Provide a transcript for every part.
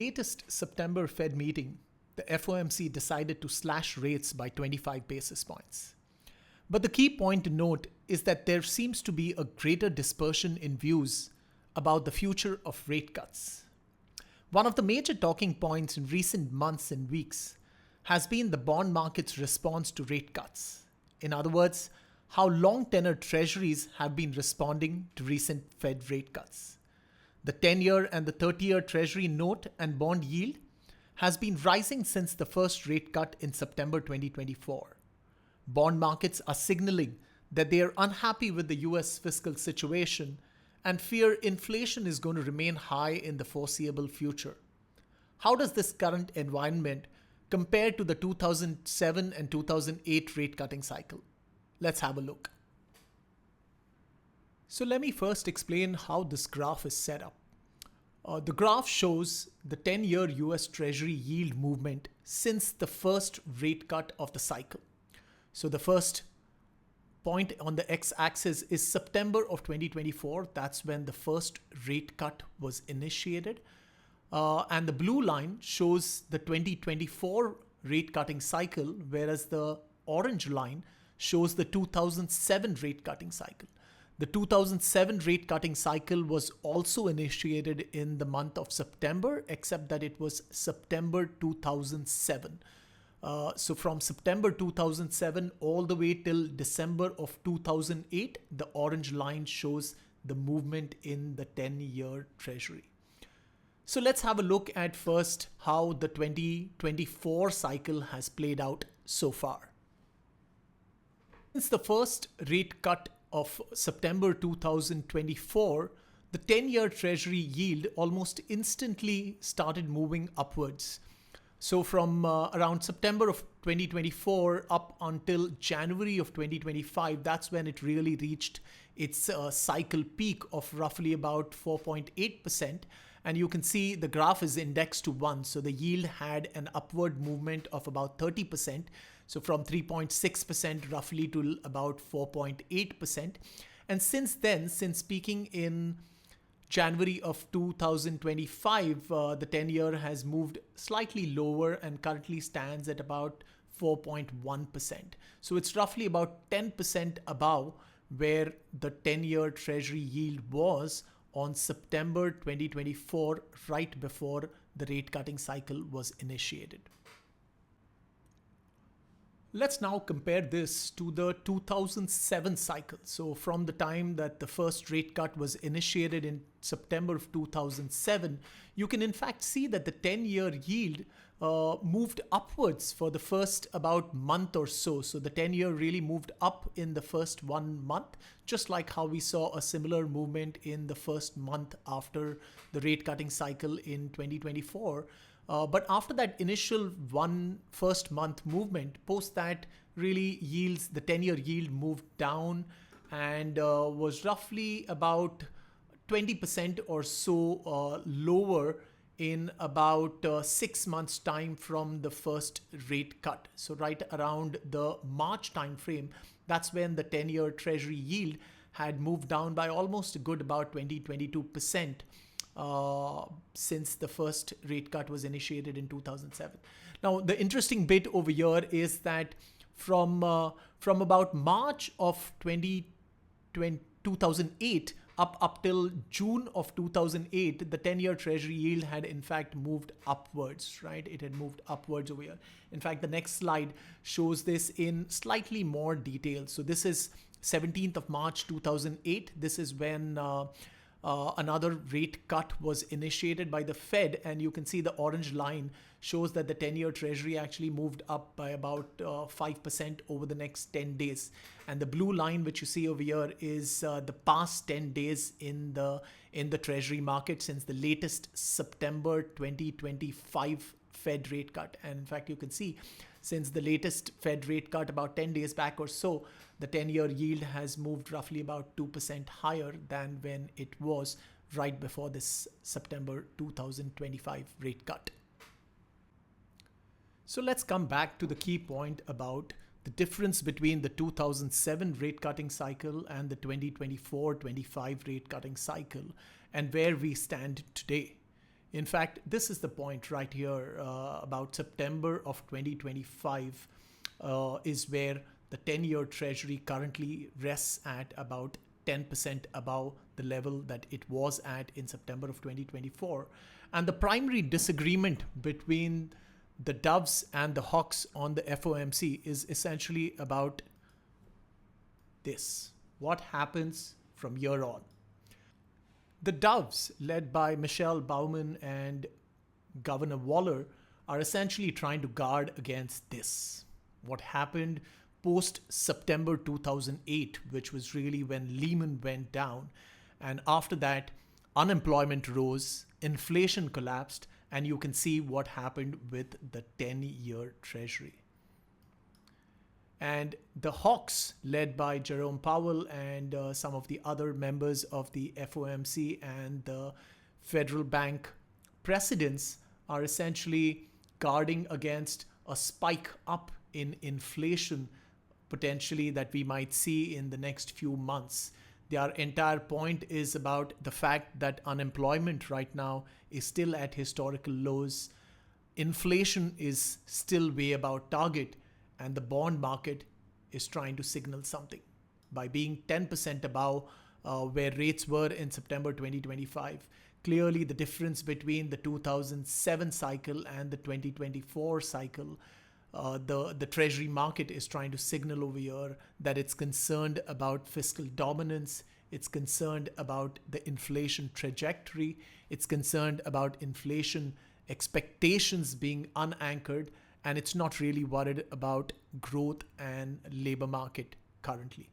Latest September Fed meeting, the FOMC decided to slash rates by 25 basis points. But the key point to note is that there seems to be a greater dispersion in views about the future of rate cuts. One of the major talking points in recent months and weeks has been the bond market's response to rate cuts. In other words, how long tenor treasuries have been responding to recent Fed rate cuts. The 10-year and the 30-year treasury note and bond yield has been rising since the first rate cut in September 2024. Bond markets are signaling that they are unhappy with the US fiscal situation and fear inflation is going to remain high in the foreseeable future. How does this current environment compare to the 2007 and 2008 rate cutting cycle? Let's have a look. So let me first explain how this graph is set up. The graph shows the 10-year US Treasury yield movement since the first rate cut of the cycle. So the first point on the x-axis is September of 2024. That's when the first rate cut was initiated. And the blue line shows the 2024 rate cutting cycle, whereas the orange line shows the 2007 rate cutting cycle. The 2007 rate cutting cycle was also initiated in the month of September, except that it was September 2007. So from September 2007 all the way till December of 2008, the orange line shows the movement in the 10-year treasury. So let's have a look at first how the 2024 cycle has played out so far. Since the first rate cut of September 2024, the 10-year treasury yield almost instantly started moving upwards. So from around September of 2024 up until January of 2025, that's when it really reached its cycle peak of roughly about 4.8%. And you can see the graph is indexed to 1. So the yield had an upward movement of about 30%. So from 3.6% roughly to about 4.8%. And since then, since peaking in January of 2025, the 10-year has moved slightly lower and currently stands at about 4.1%. So it's roughly about 10% above where the 10-year treasury yield was on September 2024, right before the rate cutting cycle was initiated. Let's now compare this to the 2007 cycle. So from the time that the first rate cut was initiated in September of 2007, you can in fact see that the 10-year yield moved upwards for the first about month or so. So the 10-year really moved up in the first 1 month, just like how we saw a similar movement in the first month after the rate cutting cycle in 2024. But after that initial first month movement, post that really yields, the 10-year yield moved down and was roughly about 20% or so lower in about 6 months time from the first rate cut. So right around the March time frame, that's when the 10-year treasury yield had moved down by almost a good about 22%. Since the first rate cut was initiated in 2007. Now, the interesting bit over here is that from about March of 2008 up till June of 2008, the 10-year treasury yield had in fact moved upwards, right? It had moved upwards over here. In fact, the next slide shows this in slightly more detail. So this is 17th of March 2008. This is when another rate cut was initiated by the Fed, and you can see the orange line shows that the 10-year treasury actually moved up by about 5% over the next 10 days. And the blue line which you see over here is the past 10 days in the treasury market since the latest September 2025 Fed rate cut. And in fact, you can see since the latest Fed rate cut about 10 days back or so, the 10-year yield has moved roughly about 2% higher than when it was right before this September 2025 rate cut. So let's come back to the key point about the difference between the 2007 rate cutting cycle and the 2024-25 rate cutting cycle and where we stand today. In fact, this is the point right here about September of 2025 is where the 10-year treasury currently rests at about 10% above the level that it was at in September of 2024. And the primary disagreement between the doves and the hawks on the FOMC is essentially about this: what happens from here on? The doves, led by Michelle Bowman and Governor Waller, are essentially trying to guard against this. What happened post September 2008, which was really when Lehman went down. And after that, unemployment rose, inflation collapsed, and you can see what happened with the 10-year treasury. And the hawks, led by Jerome Powell and some of the other members of the FOMC and the federal bank presidents, are essentially guarding against a spike up in inflation potentially that we might see in the next few months. Their entire point is about the fact that unemployment right now is still at historical lows. Inflation is still way above target, and the bond market is trying to signal something by being 10% above where rates were in September 2025. Clearly, the difference between the 2007 cycle and the 2024 cycle, the treasury market is trying to signal over here that it's concerned about fiscal dominance, it's concerned about the inflation trajectory, it's concerned about inflation expectations being unanchored, and it's not really worried about growth and labor market currently.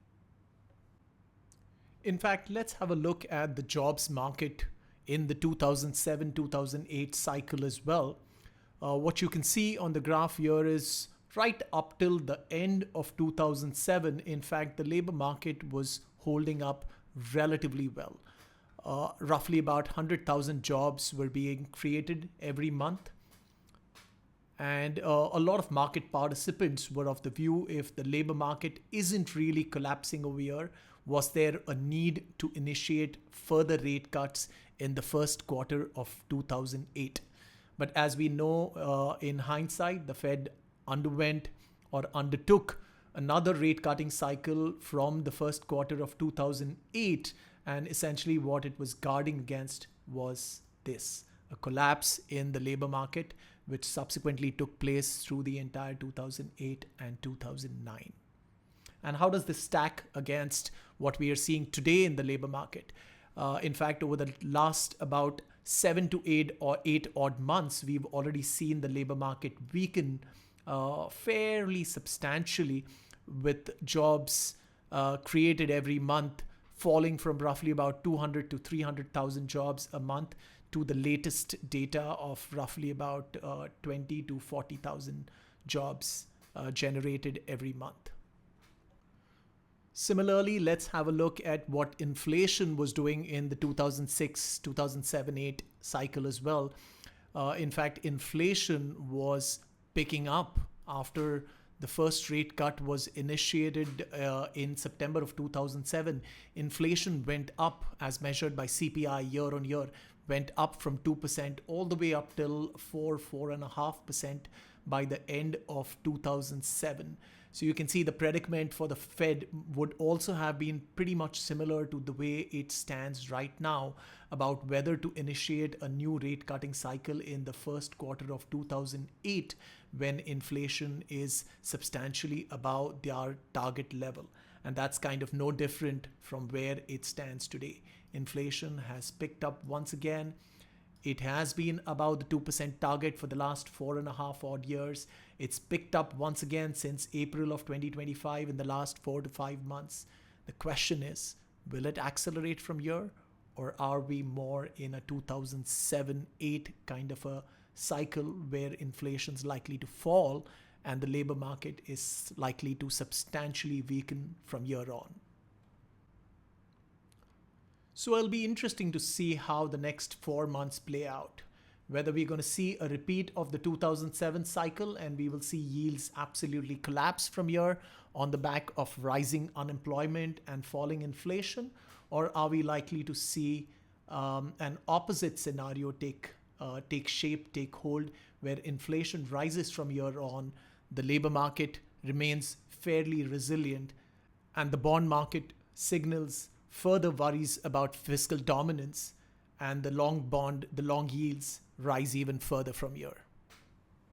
In fact, let's have a look at the jobs market in the 2007-2008 cycle as well. What you can see on the graph here is right up till the end of 2007, in fact, the labor market was holding up relatively well. Roughly about 100,000 jobs were being created every month. And a lot of market participants were of the view, if the labor market isn't really collapsing over here, was there a need to initiate further rate cuts in the first quarter of 2008? But as we know, in hindsight, the Fed underwent or undertook another rate cutting cycle from the first quarter of 2008. And essentially what it was guarding against was this: a collapse in the labor market, which subsequently took place through the entire 2008 and 2009. And how does this stack against what we are seeing today in the labor market? In fact, over the last about 7 to 8 odd months, we've already seen the labor market weaken fairly substantially, with jobs created every month falling from roughly about 200 to 300,000 jobs a month to the latest data of roughly about 20 to 40,000 jobs generated every month. Similarly, let's have a look at what inflation was doing in the 2006, 2007-8 cycle as well. In fact, inflation was picking up after the first rate cut was initiated in September of 2007. Inflation went up as measured by CPI year on year, went up from 2% all the way up till 4.5% by the end of 2007. So you can see the predicament for the Fed would also have been pretty much similar to the way it stands right now, about whether to initiate a new rate cutting cycle in the first quarter of 2008 when inflation is substantially above their target level. And that's kind of no different from where it stands today. Inflation has picked up once again. It has been above the 2% target for the last 4.5 odd years. It's picked up once again since April of 2025 in the last 4 to 5 months. The question is, will it accelerate from here, or are we more in a 2007-8 kind of a cycle where inflation is likely to fall and the labor market is likely to substantially weaken from here on? So it'll be interesting to see how the next 4 months play out. Whether we're going to see a repeat of the 2007 cycle and we will see yields absolutely collapse from here on the back of rising unemployment and falling inflation, or are we likely to see an opposite scenario take take shape, take hold, where inflation rises from year on, the labor market remains fairly resilient, and the bond market signals further worries about fiscal dominance, and the long yields rise even further from here.